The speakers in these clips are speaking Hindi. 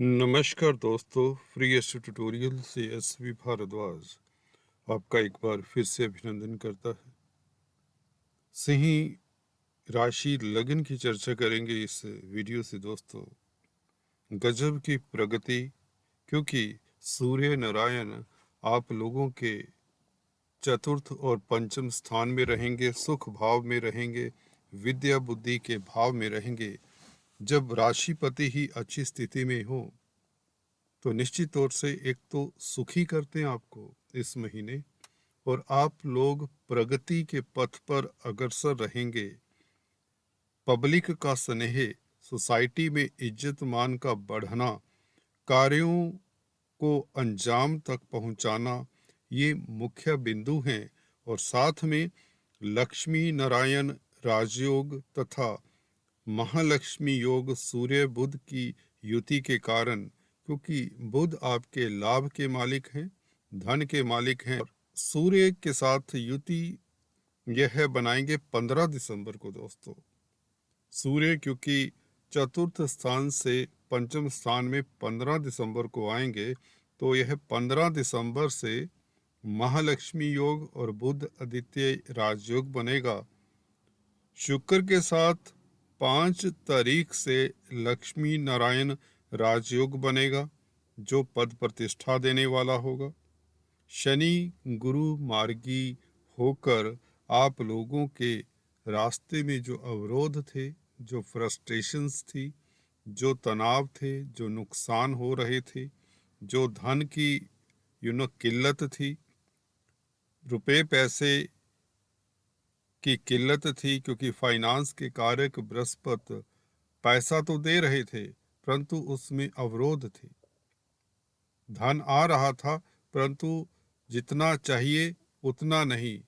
नमस्कार दोस्तों, फ्री एस्ट्रो ट्यूटोरियल से एसवी भारद्वाज आपका एक बार फिर से अभिनंदन करता है। सिंह राशि लगन की चर्चा करेंगे इस वीडियो से दोस्तों। गजब की प्रगति, क्योंकि सूर्य नारायण आप लोगों के चतुर्थ और पंचम स्थान में रहेंगे, सुख भाव में रहेंगे, विद्या बुद्धि के भाव में रहेंगे। जब राशिपति ही अच्छी स्थिति में हो तो निश्चित तौर से एक तो सुखी करते हैं आपको इस महीने, और आप लोग प्रगति के पथ पर अग्रसर रहेंगे। पब्लिक का स्नेह, सोसाइटी में इज्जत मान का बढ़ना, कार्यों को अंजाम तक पहुंचाना, ये मुख्य बिंदु हैं। और साथ में लक्ष्मी नारायण राजयोग तथा महालक्ष्मी योग सूर्य बुध की युति के कारण, क्योंकि बुध आपके लाभ के मालिक हैं, धन के मालिक हैं, और सूर्य के साथ युति यह बनाएंगे 15 दिसंबर को दोस्तों। सूर्य क्योंकि चतुर्थ स्थान से पंचम स्थान में 15 दिसंबर को आएंगे, तो यह 15 दिसंबर से महालक्ष्मी योग और बुध आदित्य राजयोग बनेगा। शुक्र के साथ 5 तारीख से लक्ष्मी नारायण राजयोग बनेगा, जो पद प्रतिष्ठा देने वाला होगा। शनि गुरु मार्गी होकर आप लोगों के रास्ते में जो अवरोध थे, जो फ्रस्ट्रेशंस थी, जो तनाव थे, जो नुकसान हो रहे थे, जो धन की किल्लत थी, रुपए पैसे की किल्लत थी, क्योंकि फाइनेंस के कारक बृहस्पति पैसा तो दे रहे थे परंतु उसमें अवरोध थे। धन आ रहा था परंतु जितना चाहिए उतना नहीं,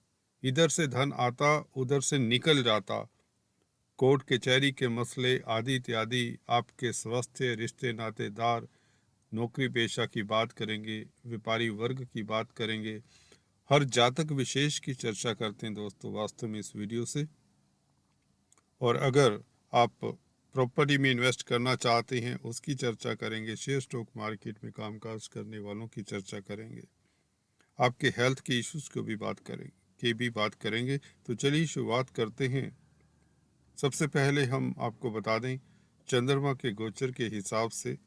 इधर से धन आता उधर से निकल जाता। कोर्ट कचहरी के मसले आदि इत्यादि, आपके स्वास्थ्य, रिश्ते नातेदार, नौकरी पेशा की बात करेंगे, व्यापारी वर्ग की बात करेंगे, हर जातक विशेष की चर्चा करते हैं दोस्तों वास्तव में इस वीडियो से। और अगर आप प्रॉपर्टी में इन्वेस्ट करना चाहते हैं उसकी चर्चा करेंगे, शेयर स्टॉक मार्केट में कामकाज करने वालों की चर्चा करेंगे, आपके हेल्थ के इश्यूज को भी बात करेंगे। तो चलिए शुरुआत करते हैं। सबसे पहले हम आपको बता दें, चंद्रमा के गोचर के हिसाब से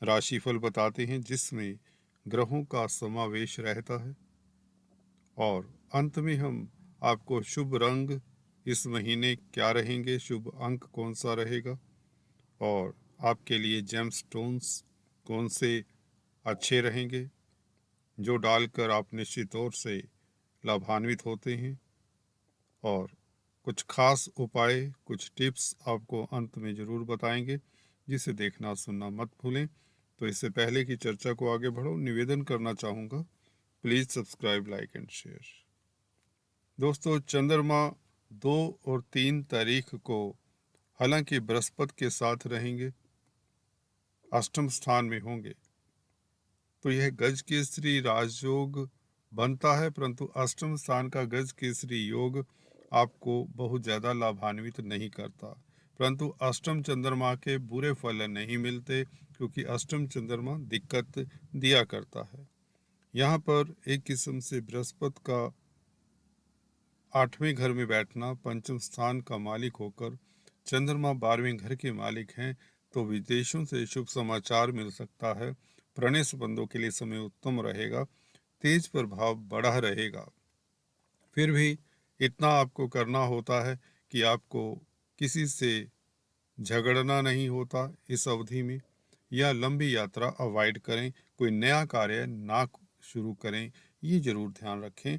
राशिफल बताते हैं, जिसमें ग्रहों का समावेश रहता है। और अंत में हम आपको शुभ रंग इस महीने क्या रहेंगे, शुभ अंक कौन सा रहेगा, और आपके लिए जेम स्टोन्स कौन से अच्छे रहेंगे, जो डालकर आप निश्चित तौर से लाभान्वित होते हैं। और कुछ खास उपाय, कुछ टिप्स आपको अंत में ज़रूर बताएंगे, जिसे देखना सुनना मत भूलें। तो इससे पहले की चर्चा को आगे बढ़ो, निवेदन करना चाहूँगा, please subscribe, like and share. दोस्तों, चंद्रमा 2 और 3 तारीख को हालांकि बृहस्पति के साथ रहेंगे, अष्टम स्थान में होंगे, तो यह गज केसरी राजयोग बनता है, परंतु अष्टम स्थान का गज केसरी योग आपको बहुत ज़्यादा लाभान्वित नहीं करता। परंतु अष्टम चंद्रमा के बुरे फल नहीं मिलते, क्योंकि अष्टम चंद्रमा दिक्कत दिया करता है। यहाँ पर एक किस्म से बृहस्पति का 8वें घर में बैठना, पंचम स्थान का मालिक होकर चंद्रमा 12वें घर के मालिक हैं, तो विदेशों से शुभ समाचार मिल सकता है। प्रणय संबंधों के लिए समय उत्तम रहेगा, तेज प्रभाव बढ़ा रहेगा। फिर भी इतना आपको करना होता है कि आपको किसी से झगड़ना नहीं होता इस अवधि में, या लंबी यात्रा अवॉइड करें, कोई नया कार्य ना शुरू करें, ये जरूर ध्यान रखें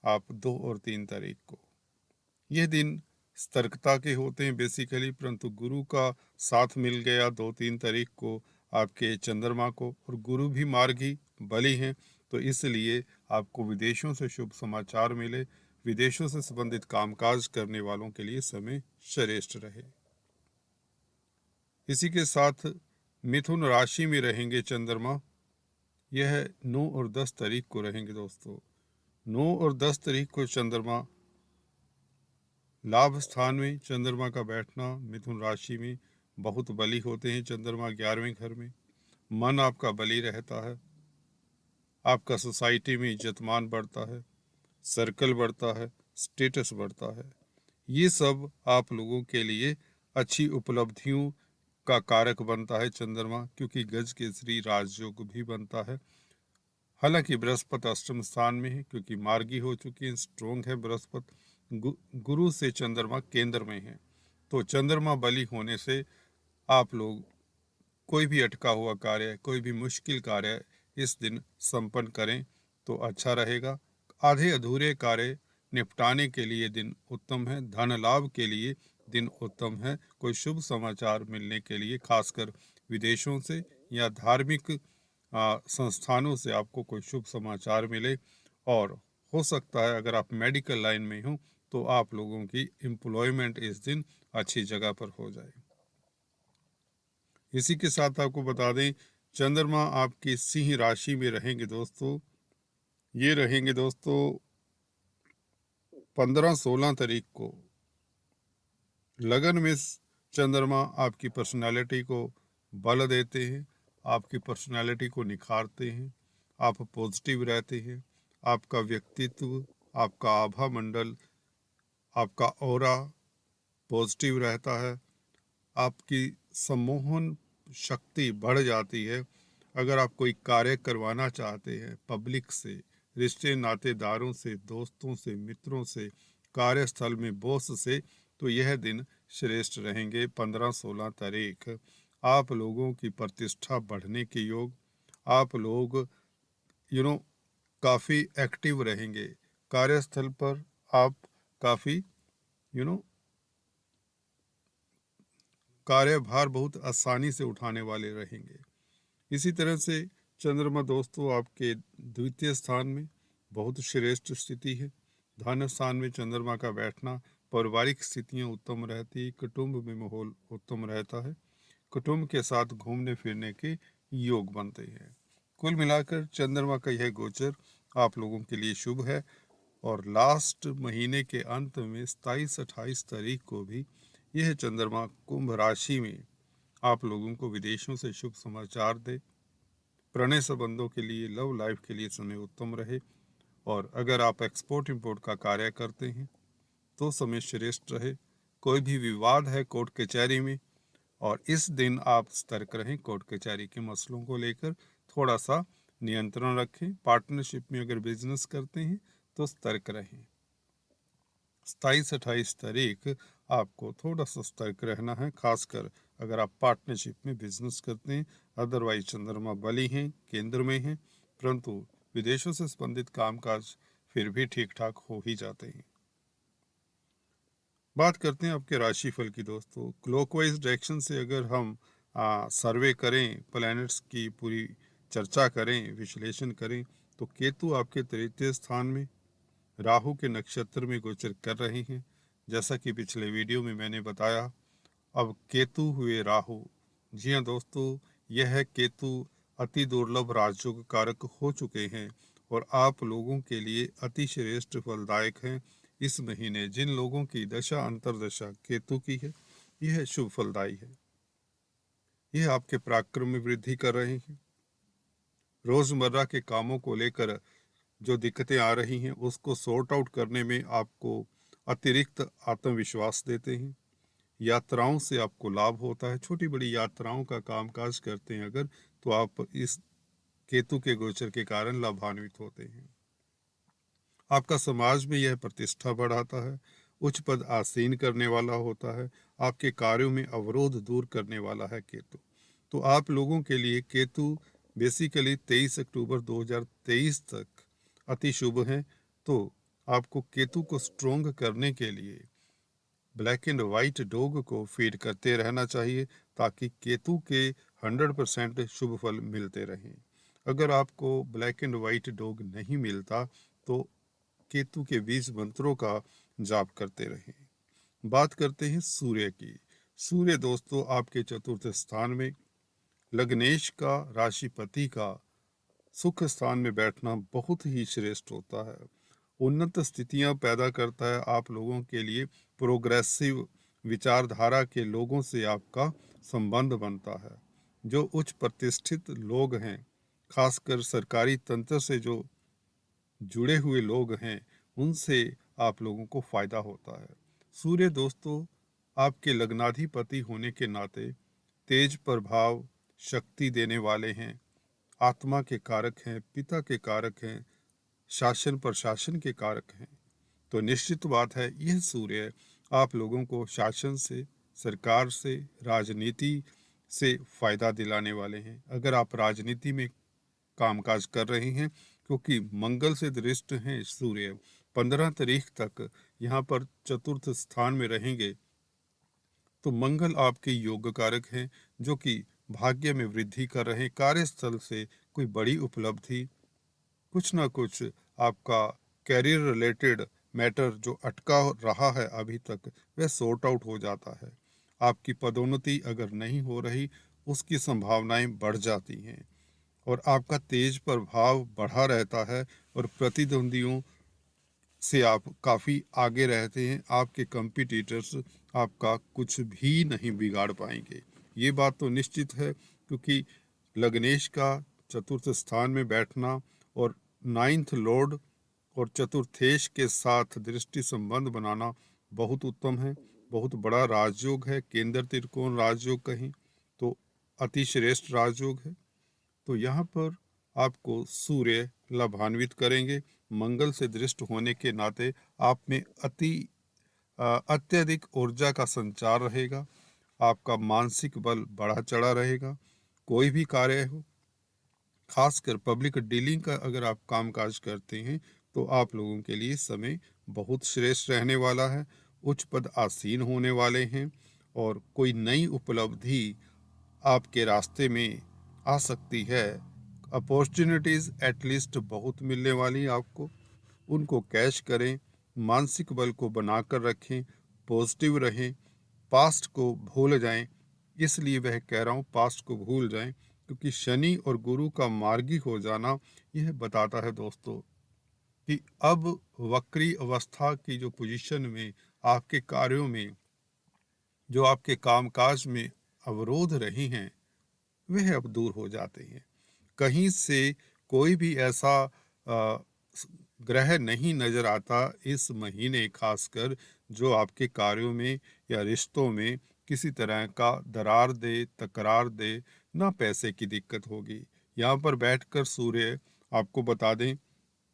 आप 2 और 3 तारीख को। यह दिन सतर्कता के होते हैं बेसिकली, परंतु गुरु का साथ मिल गया 2-3 तारीख को आपके चंद्रमा को, और गुरु भी मार्गी बली हैं, तो इसलिए आपको विदेशों से शुभ समाचार मिले, विदेशों से संबंधित कामकाज करने वालों के लिए समय श्रेष्ठ रहे। इसी के साथ मिथुन राशि में रहेंगे चंद्रमा, यह 9 और 10 तारीख को रहेंगे दोस्तों। 9 और 10 तारीख को चंद्रमा लाभ स्थान में, चंद्रमा का बैठना मिथुन राशि में बहुत बली होते हैं। चंद्रमा 11वें घर में, मन आपका बली रहता है, आपका सोसाइटी में इज्जतमान बढ़ता है, सर्कल बढ़ता है, स्टेटस बढ़ता है। ये सब आप लोगों के लिए अच्छी उपलब्धियों का कारक बनता है चंद्रमा, क्योंकि गज केसरी राजयोग भी बनता है। हालांकि बृहस्पति अष्टम स्थान में है, क्योंकि मार्गी हो चुकी है, स्ट्रोंग है बृहस्पति। गुरु से चंद्रमा केंद्र में है, तो चंद्रमा बली होने से आप लोग कोई भी अटका हुआ कार्य, कोई भी मुश्किल कार्य इस दिन संपन्न करें तो अच्छा रहेगा। आधे अधूरे कार्य निपटाने के लिए दिन उत्तम है। धन लाभ के लिए दिन उत्तम है। कोई शुभ समाचार मिलने के लिए, खासकर विदेशों से या धार्मिक संस्थानों से आपको कोई शुभ समाचार मिले। और हो सकता है अगर आप मेडिकल लाइन में हो तो आप लोगों की एम्प्लॉयमेंट इस दिन अच्छी जगह पर हो जाए। इसी के साथ आपको बता दें, चंद्रमा आपकी सिंह राशि में रहेंगे दोस्तों। ये रहेंगे दोस्तों 15-16 तारीख को। लगन में चंद्रमा आपकी पर्सनालिटी को बल देते हैं, आपकी पर्सनालिटी को निखारते हैं, आप पॉजिटिव रहते हैं, आपका व्यक्तित्व, आपका आभा मंडल, आपका ऑरा पॉजिटिव रहता है, आपकी सम्मोहन शक्ति बढ़ जाती है। अगर आप कोई कार्य करवाना चाहते हैं पब्लिक से, रिश्ते नातेदारों से, दोस्तों से, मित्रों से, कार्यस्थल में बॉस से, तो यह दिन श्रेष्ठ रहेंगे। 15-16 तारीख आप लोगों की प्रतिष्ठा बढ़ने के योग, आप लोग काफ़ी एक्टिव रहेंगे कार्यस्थल पर। आप काफ़ी यू नो कार्यभार बहुत आसानी से उठाने वाले रहेंगे। इसी तरह से चंद्रमा दोस्तों आपके द्वितीय स्थान में बहुत श्रेष्ठ स्थिति है। धन स्थान में चंद्रमा का बैठना, पारिवारिक स्थितियां उत्तम रहती, कुटुंब में माहौल उत्तम रहता है, कुटुंब के साथ घूमने फिरने के योग बनते हैं। कुल मिलाकर चंद्रमा का यह गोचर आप लोगों के लिए शुभ है। और लास्ट महीने के अंत में 27-28 तारीख को भी यह चंद्रमा कुंभ राशि में आप लोगों को विदेशों से शुभ समाचार दे। प्रणय संबंधों के लिए, लव लाइफ के लिए समय उत्तम रहे। और अगर आप एक्सपोर्ट इंपोर्ट का कार्य करते हैं तो समय श्रेष्ठ रहे। कोई भी विवाद है कोर्ट कचहरी में, और इस दिन आप सतर्क रहें। कोर्ट कचहरी के मसलों को लेकर थोड़ा सा नियंत्रण रखें। पार्टनरशिप में अगर बिजनेस करते हैं तो सतर्क रहें। 27-28 तारीख आपको थोड़ा सा सतर्क रहना है, खासकर अगर आप पार्टनरशिप में बिजनेस करते हैं। अदरवाइज चंद्रमा बली हैं, केंद्र में हैं, परंतु विदेशों से संबंधित कामकाज फिर भी ठीक ठाक हो ही जाते हैं। बात करते हैं आपके राशिफल की दोस्तों। क्लॉकवाइज डायरेक्शन से अगर हम सर्वे करें, प्लैनेट्स की पूरी चर्चा करें, विश्लेषण करें, तो केतु आपके तृतीय स्थान में राहु के नक्षत्र में गोचर कर रहे हैं। जैसा कि पिछले वीडियो में मैंने बताया, अब केतु हुए राहु। जी हाँ दोस्तों, यह केतु अति दुर्लभ राजयोग कारक हो चुके हैं और आप लोगों के लिए अति श्रेष्ठ फलदायक हैं। इस महीने जिन लोगों की दशा अंतरदशा केतु की है, यह शुभ फलदायी है। यह आपके पराक्रम में वृद्धि कर रहे हैं। रोजमर्रा के कामों को लेकर जो दिक्कतें आ रही हैं उसको सॉर्ट आउट करने में आपको अतिरिक्त आत्मविश्वास देते हैं। यात्राओं से आपको लाभ होता है। छोटी बड़ी यात्राओं का कामकाज करते हैं अगर, तो आप इस केतु के गोचर के कारण लाभान्वित होते हैं। आपका समाज में यह प्रतिष्ठा बढ़ाता है। उच्च पद आसीन करने वाला होता है। आपके कार्यों में अवरोध दूर करने वाला है केतु। तो आप लोगों के लिए केतु बेसिकली 23 अक्टूबर 2023 तक अति शुभ है। तो आपको केतु को स्ट्रोंग करने के लिए ब्लैक एंड वाइट डॉग को फीड करते रहना चाहिए, ताकि केतु के 100% शुभ फल मिलते रहें। अगर आपको ब्लैक एंड वाइट डॉग नहीं मिलता तो केतु के 20 मंत्रों का जाप करते रहें। बात करते हैं सूर्य की। सूर्य दोस्तों आपके चतुर्थ स्थान में, लग्नेश का, राशिपति का सुख स्थान में बैठना बहुत ही श्रेष्ठ होता है। उन्नत स्थितियां पैदा करता है। आप लोगों के लिए प्रोग्रेसिव विचारधारा के लोगों से आपका संबंध बनता है। जो उच्च प्रतिष्ठित लोग हैं, खासकर सरकारी तंत्र से जो जुड़े हुए लोग हैं, उनसे आप लोगों को फायदा होता है। सूर्य दोस्तों आपके लग्नाधिपति होने के नाते तेज प्रभाव, शक्ति देने वाले हैं, आत्मा के कारक हैं, पिता के कारक हैं, शासन प्रशासन के कारक हैं। तो निश्चित बात है यह सूर्य आप लोगों को शासन से, सरकार से, राजनीति से फायदा दिलाने वाले हैं। अगर आप राजनीति में कामकाज कर रहे हैं, क्योंकि मंगल से दृष्ट हैं सूर्य 15 तारीख तक यहाँ पर चतुर्थ स्थान में रहेंगे, तो मंगल आपके योग कारक हैं, जो कि भाग्य में वृद्धि कर रहे हैं। कार्यस्थल से कोई बड़ी उपलब्धि, कुछ ना कुछ आपका कैरियर रिलेटेड मैटर जो अटका रहा है अभी तक, वह सॉर्ट आउट हो जाता है। आपकी पदोन्नति अगर नहीं हो रही, उसकी संभावनाएं बढ़ जाती हैं और आपका तेज प्रभाव बढ़ा रहता है और प्रतिद्वंदियों से आप काफ़ी आगे रहते हैं। आपके कंपटीटर्स आपका कुछ भी नहीं बिगाड़ पाएंगे, ये बात तो निश्चित है, क्योंकि लग्नेश का चतुर्थ स्थान में बैठना और नाइन्थ लॉर्ड और चतुर्थेश के साथ दृष्टि संबंध बनाना बहुत उत्तम है, बहुत बड़ा राजयोग है। केंद्र त्रिकोण राजयोग कहें तो अति श्रेष्ठ राजयोग है। तो यहाँ पर आपको सूर्य लाभान्वित करेंगे। मंगल से दृष्ट होने के नाते आप में अत्यधिक ऊर्जा का संचार रहेगा। आपका मानसिक बल बढ़ा चढ़ा रहेगा। कोई भी कार्य हो, खासकर पब्लिक डीलिंग का अगर आप कामकाज करते हैं, तो आप लोगों के लिए समय बहुत श्रेष्ठ रहने वाला है। उच्च पद आसीन होने वाले हैं और कोई नई उपलब्धि आपके रास्ते में आ सकती है। अपॉर्चुनिटीज़ एटलीस्ट बहुत मिलने वाली आपको, उनको कैच करें। मानसिक बल को बनाकर रखें, पॉजिटिव रहें, पास्ट को भूल जाएं। इसलिए वह कह रहा हूँ पास्ट को भूल जाएं, क्योंकि शनि और गुरु का मार्गी हो जाना यह बताता है दोस्तों कि अब वक्री अवस्था की जो पोजीशन में आपके कार्यों में, जो आपके कामकाज में अवरोध रही हैं, वह अब दूर हो जाते हैं। कहीं से कोई भी ऐसा ग्रह नहीं नजर आता इस महीने, खासकर जो आपके कार्यों में या रिश्तों में किसी तरह का दरार दे, तकरार दे, ना पैसे की दिक्कत होगी। यहाँ पर बैठकर सूर्य आपको बता दें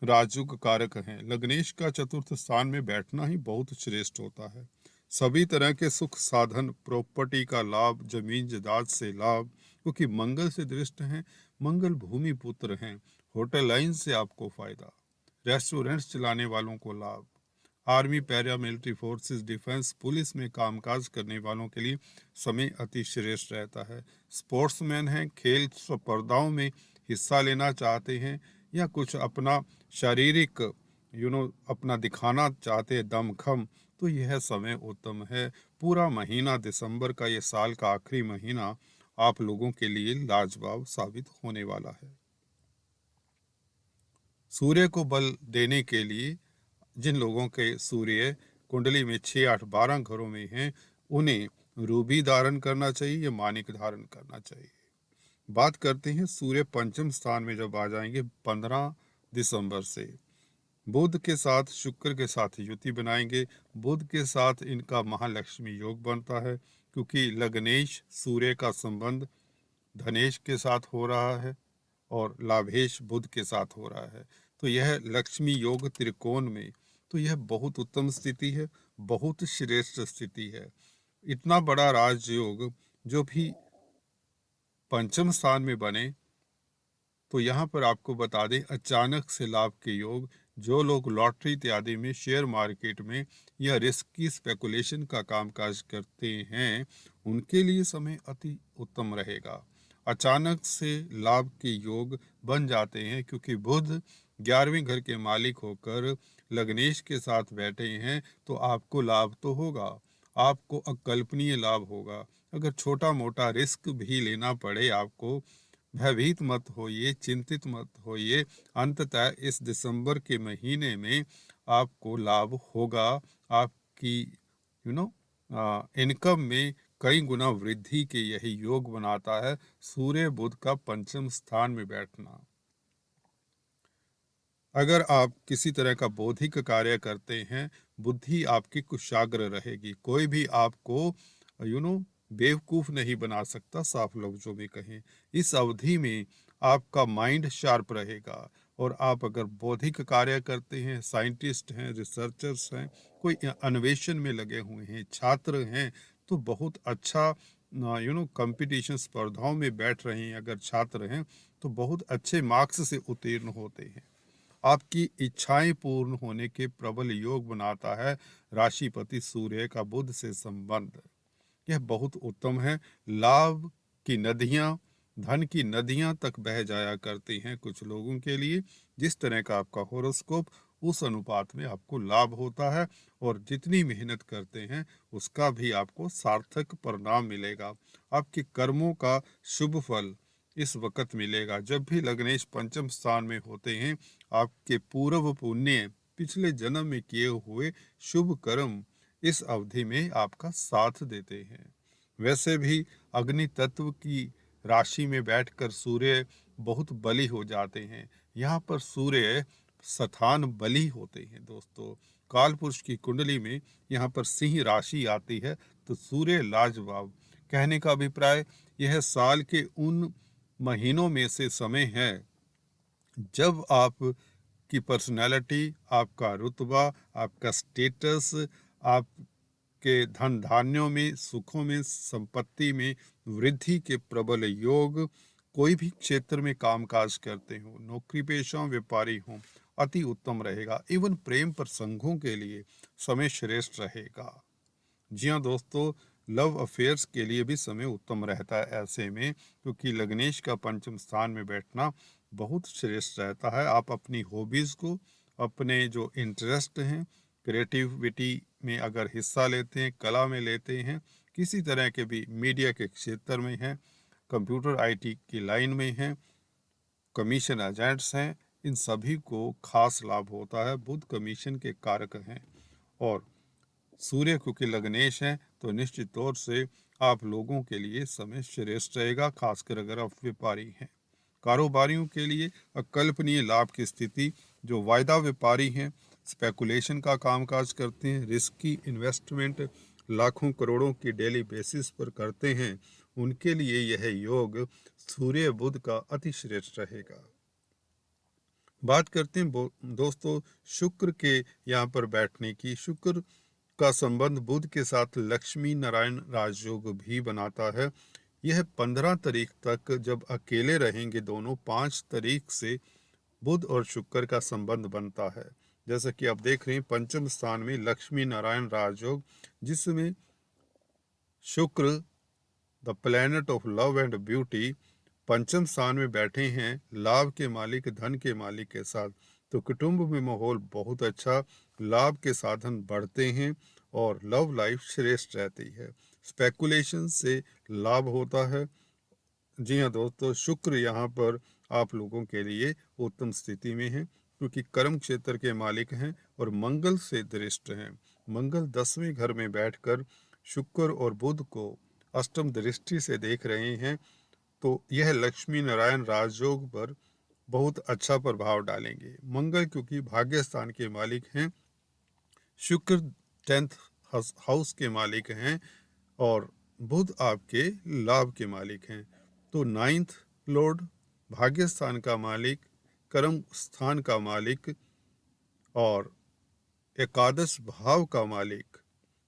राजयोग कारक हैं। लग्नेश का चतुर्थ स्थान में बैठना ही बहुत श्रेष्ठ होता है। सभी तरह के सुख साधन, प्रॉपर्टी का लाभ, जमीन जायदाद से लाभ, क्योंकि मंगल से दृष्ट हैं। मंगल भूमि पुत्र हैं। होटल लाइन से आपको फायदा, रेस्टोरेंट्स चलाने वालों को लाभ, army, para military forces, defence, police में कामकाज करने वालों के लिए समय अति श्रेष्ठ रहता है। स्पोर्ट्समैन हैं, खेल स्पर्धाओं में हिस्सा लेना चाहते हैं या कुछ अपना शारीरिक अपना दिखाना चाहते हैं दमखम, तो यह समय उत्तम है। पूरा महीना दिसंबर का, ये साल का आखिरी महीना आप लोगों के लिए लाजवाब साबित होने वाला है। सूर्य को बल देने के लिए जिन लोगों के सूर्य कुंडली में 6, 8, 12 घरों में हैं, उन्हें रूबी धारण करना चाहिए या मानिक धारण करना चाहिए। बात करते हैं सूर्य पंचम स्थान में जब आ जाएंगे 15 दिसंबर से, बुध के साथ शुक्र के साथ युति बनाएंगे। बुध के साथ इनका महालक्ष्मी योग बनता है, क्योंकि लग्नेश सूर्य का संबंध धनेश के साथ हो रहा है और लाभेश बुध के साथ हो रहा है। तो यह लक्ष्मी योग त्रिकोण में, तो यह बहुत उत्तम स्थिति है, बहुत श्रेष्ठ स्थिति है। इतना बड़ा राजयोग जो भी पंचम स्थान में बने, तो यहाँ पर आपको बता दें अचानक से लाभ के योग। जो लोग लॉटरी इत्यादि में, शेयर मार्केट में या रिस्की स्पेकुलेशन का कामकाज करते हैं, उनके लिए समय अति उत्तम रहेगा। अचानक से लाभ के योग बन जाते हैं, क्योंकि बुध 11वें घर के मालिक होकर लग्नेश के साथ बैठे हैं, तो आपको लाभ तो होगा, आपको अकल्पनीय लाभ होगा। अगर छोटा मोटा रिस्क भी लेना पड़े आपको, भयभीत मत होइए, चिंतित मत होइए। अंततः इस दिसंबर के महीने में आपको लाभ होगा। आपकी इनकम में कई गुना वृद्धि के यही योग बनाता है सूर्य बुध का पंचम स्थान में बैठना। अगर आप किसी तरह का बौद्धिक कार्य करते हैं, बुद्धि आपकी कुशाग्र रहेगी। कोई भी आपको बेवकूफ नहीं बना सकता, साफ लफ्जों में कहें। इस अवधि में आपका माइंड शार्प रहेगा। और आप अगर बौद्धिक कार्य करते हैं, साइंटिस्ट हैं, रिसर्चर्स हैं, कोई अन्वेषण में लगे हुए हैं, छात्र हैं, तो बहुत अच्छा कंपटीशन स्पर्धाओं में बैठ रहे हैं अगर छात्र हैं, तो बहुत अच्छे मार्क्स से उत्तीर्ण होते हैं। आपकी इच्छाएं पूर्ण होने के प्रबल योग बनाता है राशिपति सूर्य का बुध से संबंध। यह बहुत उत्तम है। लाभ की नदियां, धन की नदियां तक बह जाया करती हैं कुछ लोगों के लिए। जिस तरह का आपका होरोस्कोप, उस अनुपात में आपको लाभ होता है और जितनी मेहनत करते हैं उसका भी आपको सार्थक परिणाम मिलेगा। आपके कर्मों का शुभ फल इस वक्त मिलेगा। जब भी लग्नेश पंचम स्थान में होते हैं, आपके पूर्व पुण्य, पिछले जन्म में किए हुए शुभ कर्म इस अवधि में आपका साथ देते हैं। वैसे भी अग्नि तत्व की राशि में बैठकर सूर्य बहुत बली हो जाते हैं। यहाँ पर सूर्य स्थान बली होते हैं दोस्तों। काल पुरुष की कुंडली में यहाँ पर सिंह राशि आती है तो सूर्य लाजवाब। कहने का अभिप्राय, यह साल के उन महीनों में से समय है जब आप की पर्सनैलिटी, आपका रुतबा, आपका स्टेटस, आपके धन धान्यों में, सुखों में, संपत्ति में वृद्धि के प्रबल योग, कोई भी क्षेत्र में कामकाज करते हो, नौकरी पेशा व्यापारी हो, अति उत्तम रहेगा। इवन प्रेम प्रसंगों के लिए समय श्रेष्ठ रहेगा। जी हाँ दोस्तों, लव अफेयर्स के लिए भी समय उत्तम रहता है ऐसे में, क्योंकि लग्नेश का पंचम स्थान में बैठना बहुत श्रेष्ठ रहता है। आप अपनी हॉबीज़ को, अपने जो इंटरेस्ट हैं, क्रिएटिविटी में अगर हिस्सा लेते हैं, कला में लेते हैं, किसी तरह के भी मीडिया के क्षेत्र में हैं, कंप्यूटर आईटी की लाइन में हैं, कमीशन एजेंट्स हैं, इन सभी को खास लाभ होता है। बुध कमीशन के कारक हैं और सूर्य क्योंकि लग्नेश है, तो निश्चित तौर से आप लोगों के लिए समय श्रेष्ठ रहेगा, खासकर अगर आप व्यापारी हैं। कारोबारियों के लिए अकल्पनीय लाभ की स्थिति। जो वायदा व्यापारी हैं, स्पेकुलेशन का कामकाज करते हैं, रिस्की इन्वेस्टमेंट लाखों करोड़ों की डेली बेसिस पर करते हैं, उनके लिए यह योग सूर्य बुध का अति श्रेष्ठ रहेगा। बात करते हैं दोस्तों शुक्र के यहाँ पर बैठने की। शुक्र का संबंध बुध के साथ लक्ष्मी नारायण राजयोग भी बनाता है। यह 15 तारीख तक जब अकेले रहेंगे दोनों, 5 तारीख से बुध और शुक्र का संबंध बनता है। जैसा कि आप देख रहे हैं पंचम स्थान में लक्ष्मी नारायण राजयोग, जिसमें शुक्र the planet of love and beauty पंचम स्थान में बैठे हैं, लाभ के मालिक, धन के मालिक के साथ। तो कुटुंब में माहौल बहुत अच्छा, लाभ के साधन बढ़ते हैं और लव लाइफ श्रेष्ठ रहती है। स्पेकुलेशन से लाभ होता है। जी हाँ दोस्तों, शुक्र यहाँ पर आप लोगों के लिए उत्तम स्थिति में है, क्योंकि कर्म क्षेत्र के मालिक हैं और मंगल से दृष्ट हैं। मंगल 10वें घर में बैठकर शुक्र और बुध को अष्टम दृष्टि से देख रहे हैं, तो यह लक्ष्मी नारायण राजयोग पर बहुत अच्छा प्रभाव डालेंगे। मंगल क्योंकि भाग्य स्थान के मालिक हैं, शुक्र 10th हाउस के मालिक हैं और बुध आपके लाभ के मालिक हैं। तो 9th लॉर्ड, भाग्य स्थान का मालिक, कर्म स्थान का मालिक और एकादश भाव का मालिक,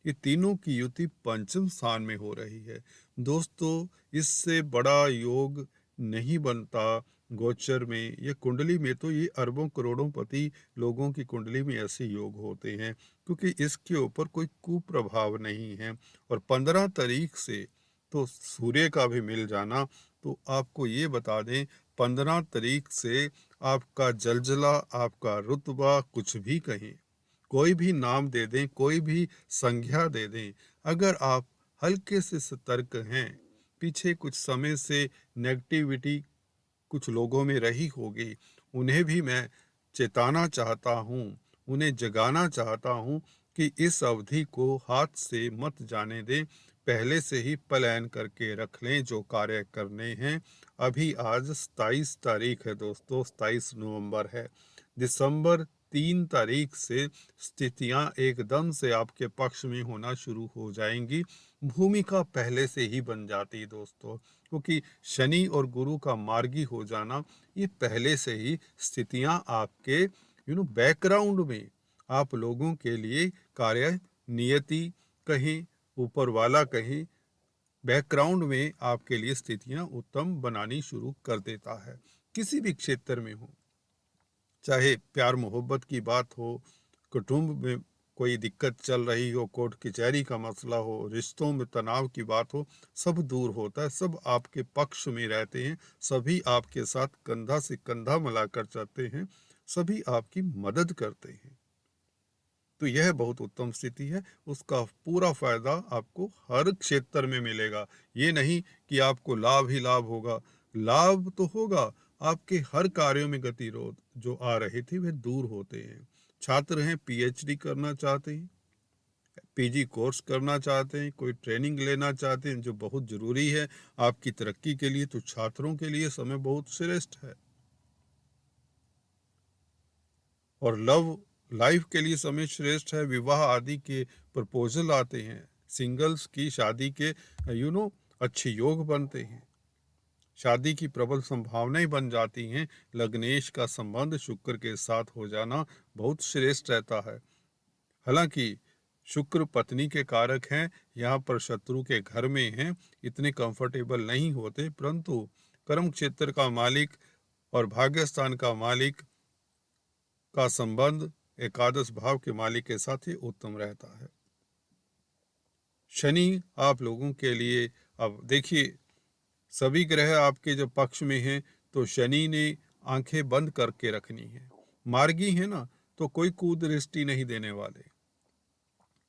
ये तीनों की युति पंचम स्थान में हो रही है। दोस्तों, इससे बड़ा योग नहीं बनता गोचर में। ये कुंडली में तो ये अरबों करोड़ों पति लोगों की कुंडली में ऐसे योग होते हैं, क्योंकि इसके ऊपर कोई कुप्रभाव नहीं है। और 15 तारीख से तो सूर्य का भी मिल जाना, तो आपको ये बता दें 15 तारीख से आपका जलजला, आपका रुतबा, कुछ भी कहें, कोई भी नाम दे दें, कोई भी संज्ञा दे दें, अगर आप हल्के से सतर्क हैं, पीछे कुछ समय से नेगेटिविटी कुछ लोगों में रही होगी, उन्हें भी मैं चेताना चाहता हूँ, उन्हें जगाना चाहता हूँ कि इस अवधि को हाथ से मत जाने दें। पहले से ही प्लान करके रख लें जो कार्य करने हैं। अभी आज 27 तारीख है दोस्तों, 27 नवंबर है। दिसंबर 3 तारीख से स्थितियां एकदम से आपके पक्ष में होना शुरू हो जाएंगी। भूमिका पहले से ही बन जाती है दोस्तों, क्योंकि शनि और गुरु का मार्गी हो जाना, ये पहले से ही स्थितियां आपके बैकग्राउंड में आप लोगों के लिए कार्य नियति कहीं ऊपर वाला कहीं बैकग्राउंड में आपके लिए स्थितियां उत्तम बनानी शुरू कर देता है। किसी भी क्षेत्र में हो, चाहे प्यार मोहब्बत की बात हो, कुटुंब में कोई दिक्कत चल रही हो, कोर्ट कचहरी का मसला हो, रिश्तों में तनाव की बात हो, सब दूर होता है। सब आपके पक्ष में रहते हैं, सभी आपके साथ कंधा से कंधा मिलाकर चलते हैं, सभी आपकी मदद करते हैं। तो यह बहुत उत्तम स्थिति है। उसका पूरा फायदा आपको हर क्षेत्र में मिलेगा। ये नहीं कि आपको लाभ ही लाभ होगा, लाभ तो होगा, आपके हर कार्यों में गतिरोध जो आ रहे थे वह दूर होते हैं। छात्र हैं, पीएचडी करना चाहते हैं, पीजी कोर्स करना चाहते हैं, कोई ट्रेनिंग लेना चाहते हैं जो बहुत जरूरी है आपकी तरक्की के लिए, तो छात्रों के लिए समय बहुत श्रेष्ठ है। और लव लाइफ के लिए समय श्रेष्ठ है। विवाह आदि के प्रपोजल आते हैं, सिंगल्स की शादी के अच्छे योग बनते हैं, शादी की प्रबल संभावनाएं बन जाती हैं। लग्नेश का संबंध शुक्र के साथ हो जाना बहुत श्रेष्ठ रहता है। हालांकि शुक्र पत्नी के कारक हैं, यहाँ पर शत्रु के घर में हैं, इतने कंफर्टेबल नहीं होते, परंतु कर्म क्षेत्र का मालिक और भाग्यस्थान का मालिक का संबंध एकादश भाव के मालिक के साथ ही उत्तम रहता है। शनि आप लोगों के लिए, अब देखिए सभी ग्रह आपके जब पक्ष में हैं तो शनि ने आंखें बंद करके रखनी है। मार्गी है ना, तो कोई कुदृष्टि नहीं देने वाले,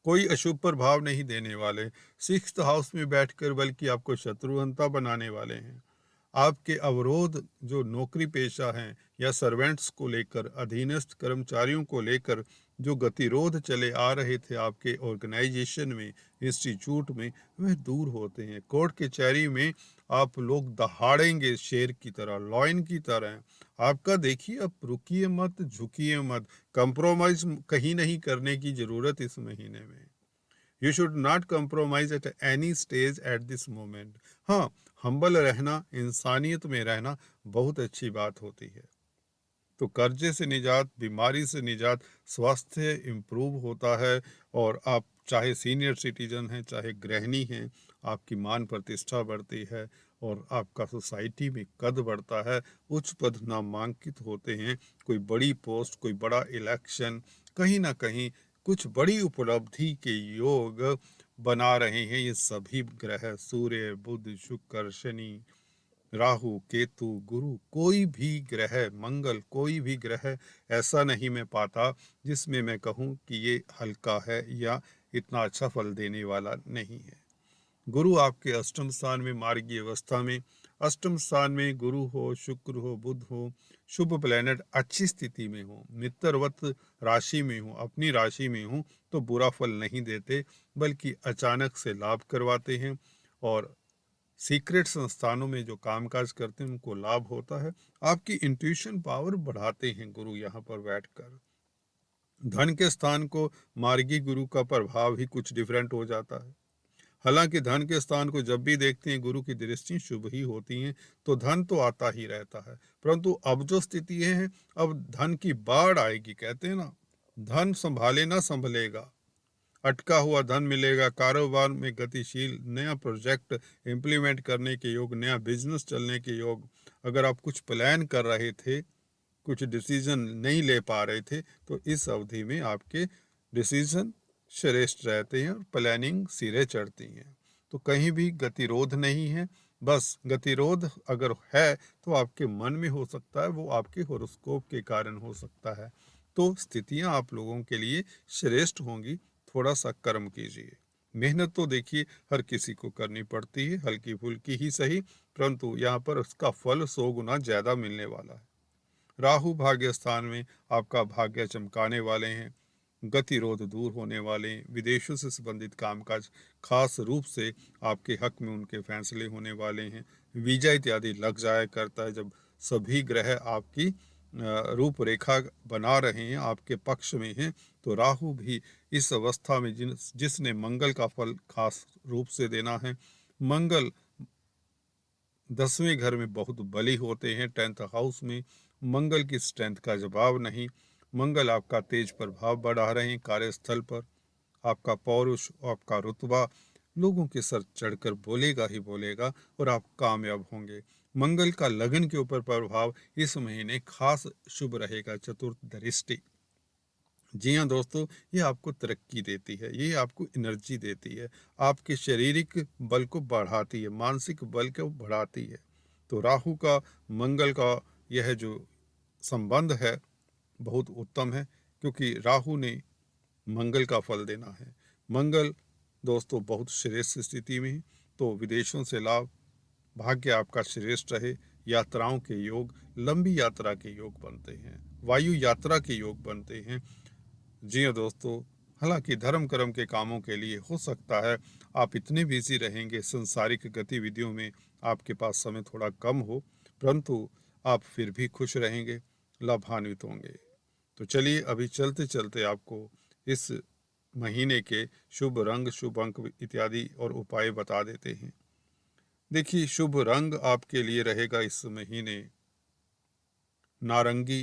कोई अशुभ प्रभाव नहीं देने वाले, सिक्स्थ हाउस में बैठकर बल्कि आपको शत्रुघ्नता बनाने वाले हैं। आपके अवरोध जो नौकरी पेशा हैं या सर्वेंट्स को लेकर, अधीनस्थ कर्मचारियों को लेकर जो गतिरोध चले आ रहे थे आपके ऑर्गेनाइजेशन में, इंस्टीट्यूट में, वह दूर होते हैं। कोर्ट कचहरी में आप लोग दहाड़ेंगे शेर की तरह, लॉयन की तरह। आपका देखिए, अब रुकिए मत, झुकिए मत, कंप्रोमाइज कहीं नहीं करने की जरूरत इस महीने में। You should not compromise at any stage at this moment. हाँ, हम्बल रहना, इंसानियत में रहना बहुत अच्छी बात होती है। तो कर्जे से निजात, बीमारी से निजात, स्वास्थ्य इम्प्रूव होता है। और आप चाहे सीनियर सिटीजन हैं, चाहे गृहिणी हैं, आपकी मान प्रतिष्ठा बढ़ती है और आपका सोसाइटी में कद बढ़ता है। उच्च पद नामांकित होते हैं, कोई बड़ी पोस्ट, कोई बड़ा इलेक्शन, कहीं ना कहीं कुछ बड़ी उपलब्धि के योग बना रहे हैं ये सभी ग्रह, सूर्य, बुध, शुक्र, शनि, राहु, केतु, गुरु, कोई भी ग्रह, मंगल, कोई भी ग्रह ऐसा नहीं मैं पाता जिसमें मैं कहूँ कि ये हल्का है या इतना अच्छा फल देने वाला नहीं है। गुरु आपके अष्टम स्थान में, मार्गी अवस्था में, अष्टम स्थान में गुरु हो, शुक्र हो, बुध हो, शुभ प्लेनेट अच्छी स्थिति में हो, मित्रवत राशि में हो, अपनी राशि में हो, तो बुरा फल नहीं देते, बल्कि अचानक से लाभ करवाते हैं। और सीक्रेट संस्थानों में जो कामकाज करते हैं उनको लाभ होता है। आपकी इंट्यूशन पावर बढ़ाते हैं गुरु यहाँ पर बैठकर। धन के स्थान को मार्गी गुरु का प्रभाव ही कुछ डिफरेंट हो जाता है। हालांकि धन के स्थान को जब भी देखते हैं गुरु की दृष्टि शुभ ही होती हैं, तो धन तो आता ही रहता है। परंतु अब जो स्थिति है, अब धन की बाढ़ आएगी। कहते हैं ना, धन संभाले ना संभलेगा, अटका हुआ धन मिलेगा, कारोबार में गतिशील, नया प्रोजेक्ट इम्प्लीमेंट करने के योग, नया बिजनेस चलने के योग। अगर आप कुछ प्लान कर रहे थे, कुछ डिसीजन नहीं ले पा रहे थे, तो इस अवधि में आपके डिसीजन श्रेष्ठ रहते हैं और प्लानिंग सिरे चढ़ती हैं। तो कहीं भी गतिरोध नहीं है। बस गतिरोध अगर है तो आपके मन में हो सकता है, वो आपके होरोस्कोप के कारण हो सकता है। तो स्थितियां आप लोगों के लिए श्रेष्ठ होंगी। थोड़ा सा कर्म कीजिए। मेहनत तो देखिए हर किसी को करनी पड़ती है, हल्की फुल्की ही सही, परंतु यहाँ पर उसका फल 100 गुना ज्यादा मिलने वाला है। राहु भाग्य स्थान में आपका भाग्य चमकाने वाले हैं। गतिरोध दूर होने वाले हैं। विदेशों से संबंधित कामकाज खास रूप से आपके हक में उनके फैसले होने वाले हैं। वीजा इत्यादि लग जाया करता है जब सभी ग्रह आपकी रूपरेखा बना रहे हैं, आपके पक्ष में हैं। तो राहु भी इस अवस्था में जिसने मंगल का फल खास रूप से देना है। मंगल 10वें घर में बहुत बली होते हैं, 10th हाउस में। मंगल की स्ट्रेंथ का जवाब नहीं। मंगल आपका तेज प्रभाव बढ़ा रहे हैं कार्यस्थल पर। आपका पौरुष, आपका रुतबा लोगों के सर चढ़कर बोलेगा ही बोलेगा और आप कामयाब होंगे। मंगल का लगन के ऊपर प्रभाव इस महीने खास शुभ रहेगा। चतुर्थ दृष्टि, जी हाँ दोस्तों, ये आपको तरक्की देती है, ये आपको एनर्जी देती है, आपके शारीरिक बल को बढ़ाती है, मानसिक बल को बढ़ाती है। तो राहु का मंगल का यह जो संबंध है बहुत उत्तम है, क्योंकि राहु ने मंगल का फल देना है। मंगल दोस्तों बहुत श्रेष्ठ स्थिति में है, तो विदेशों से लाभ, भाग्य आपका श्रेष्ठ रहे, यात्राओं के योग, लंबी यात्रा के योग बनते हैं, वायु यात्रा के योग बनते हैं। जी हाँ दोस्तों, हालांकि धर्म कर्म के कामों के लिए हो सकता है आप इतने बिजी रहेंगे संसारिक गतिविधियों में, आपके पास समय थोड़ा कम हो, परंतु आप फिर भी खुश रहेंगे, लाभान्वित होंगे। तो चलिए अभी चलते चलते आपको इस महीने के शुभ रंग, शुभ अंक इत्यादि और उपाय बता देते हैं। देखिए, शुभ रंग आपके लिए रहेगा इस महीने नारंगी।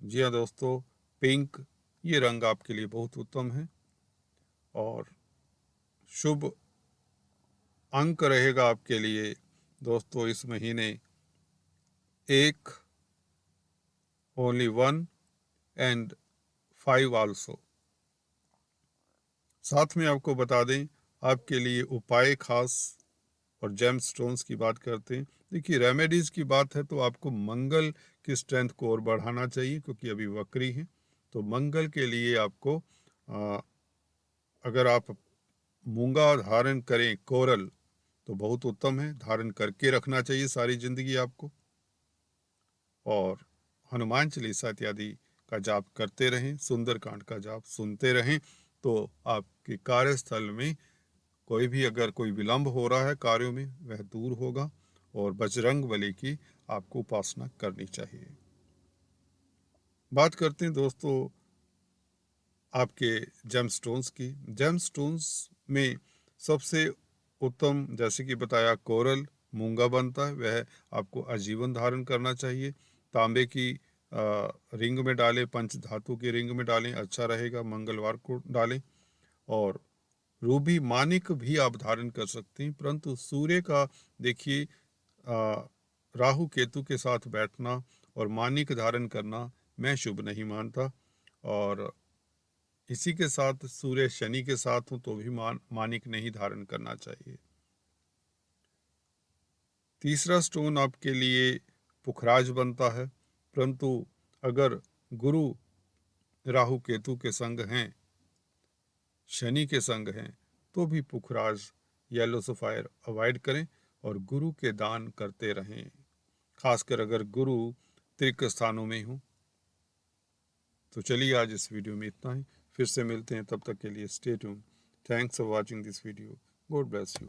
जी हाँ दोस्तों, पिंक, ये रंग आपके लिए बहुत उत्तम है। और शुभ अंक रहेगा आपके लिए दोस्तों इस महीने 1, ओनली 1 एंड 5 आल्सो। साथ में आपको बता दें आपके लिए उपाय खास और जेम स्टोन्स की बात करते हैं। देखिए, रेमेडीज की बात है तो आपको मंगल की स्ट्रेंथ को और बढ़ाना चाहिए, क्योंकि अभी वक्री है। तो मंगल के लिए आपको अगर आप मूंगा धारण करें, कोरल, तो बहुत उत्तम है, धारण करके रखना चाहिए सारी जिंदगी आपको। और हनुमान चालीसा इत्यादि का जाप करते रहें, सुंदरकांड का जाप सुनते रहें, तो आपके कार्यस्थल में कोई भी अगर कोई विलंब हो रहा है कार्यों में, वह दूर होगा। और बजरंग बली की आपको उपासना करनी चाहिए। बात करते हैं दोस्तों आपके जेमस्टोन्स की। जेमस्टोन्स में सबसे उत्तम, जैसे कि बताया, कोरल मूंगा बनता है, वह आपको आजीवन धारण करना चाहिए। तांबे की रिंग में डालें, पंच धातु की रिंग में डालें, अच्छा रहेगा, मंगलवार को डालें। और रूबी मानिक भी आप धारण कर सकते हैं, परंतु सूर्य का देखिए राहु केतु के साथ बैठना और मानिक धारण करना मैं शुभ नहीं मानता। और इसी के साथ सूर्य शनि के साथ हो तो भी मानिक नहीं धारण करना चाहिए। तीसरा स्टोन आपके लिए पुखराज बनता है, परंतु अगर गुरु राहु केतु के संग हैं, शनि के संग हैं, तो भी पुखराज, येलो सफायर अवॉइड करें और गुरु के दान करते रहें, खासकर अगर गुरु त्रिक स्थानों में हो। तो चलिए आज इस वीडियो में इतना ही, फिर से मिलते हैं, तब तक के लिए stay tuned. Thanks for watching this video. God bless you.